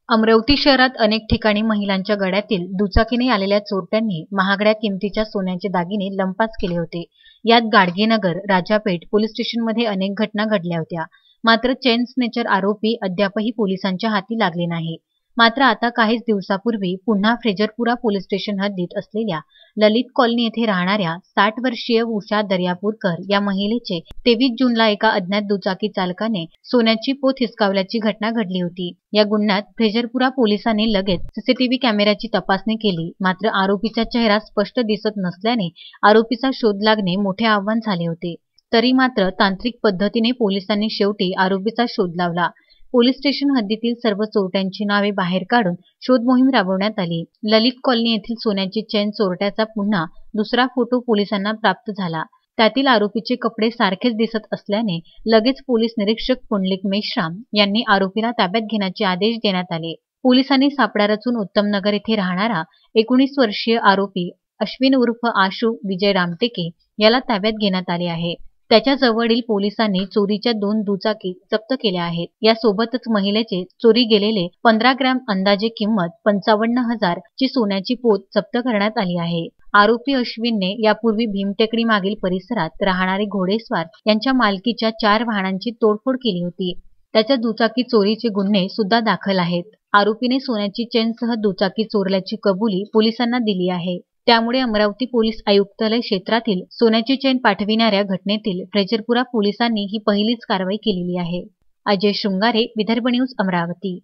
अमरावती शहरात अनेक ठिकाणी महिलांच्या गळ्यातील दुचाकीने आलेल्या चोरट्यांनी महागड्या किमतीच्या सोन्याचे दागिने लंपास केले होते। यात गाडगेनगर, राजापेठ पोलीस स्टेशनमध्ये अनेक घटना घडल्या होत्या। मात्र चेन स्नेचर आरोपी अद्यापही पोलिसांच्या हाती लागले नाही। मात्र आता काहीच दिवसापूर्वी पुन्हा फ्रेजरपुरा पोलीस स्टेशन हद्दीत असलेल्या ललित कॉलनी येथे राहणाऱ्या 60 वर्षीय उषा दर्यापूरकर या महिलेचे 23 जूनला एका अज्ञात दुचाकी चालकाने सोन्याची पोत हिसकावल्याची घटना घडली होती। या गुन्ह्यात फ्रेजरपुरा पोलिसांनी लगेच सीसीटीव्ही कॅमेऱ्याची तपासणी केली। मात्र आरोपीचा चेहरा स्पष्ट दिसत नसल्याने आरोपीचा शोध लागणे मोठे आव्हान झाले होते। तरी मात्र तांत्रिक पद्धतीने पोलिसांनी शेवटी आरोपीचा शोध लावला। पोलीस स्टेशन हद्दीतील सर्व चोरट्यांची नावे बाहेर काढून शोध मोहीम राबवण्यात आली। ललित कॉलनी येथील सोन्याची चेन चोरट्याचा पुन्हा दुसरा फोटो पोलिसांना प्राप्त झाला। त्यातील आरोपीचे कपडे सारखेच दिसत असल्याने लगेच पोलीस निरीक्षक पुंडलिक मेश्राम यांनी आरोपीला ताब्यात घेण्याचे आदेश देण्यात आले। पोलिसांनी सापळा रचून उत्तमनगर येथे राहणारा 19 वर्षीय आरोपी अश्विन उर्फ आशू विजय रामटेके याला ताब्यात घेण्यात आले आहे। त्याच्या जवळील पोलिसांनी चोरीच्या 2 दुचाकी जप्त केल्या आहेत। यासोबतच महिलेचे चोरी गेलेले 15 ग्रॅम अंदाजे किंमत 55,000 ची सोन्याची पोत जप्त करण्यात आली आहे। आरोपी अश्विनने यापूर्वी भीमटेकडी मागील परिसरात राहणारे घोडेस्वार यांच्या मालकीच्या 4 वाहनांची तोडफोड केली होती। त्याच्या दुचाकी चोरीचे गुन्हे सुद्धा दाखल आहेत। आरोपीने सोन्याची चेनसह दुचाकी चोरल्याची कबुली पोलिसांना दिली आहे। त्यामुळे अमरावती पोलीस आयुक्तालय क्षेत्रातील सोन्याची चेन पाठविणाऱ्या घटनेतील फ्रेजरपुरा पोलिसांनी ही पहिलीच कारवाई केलेली आहे। अजय शृंगारे, विदर्भ न्यूज, अमरावती।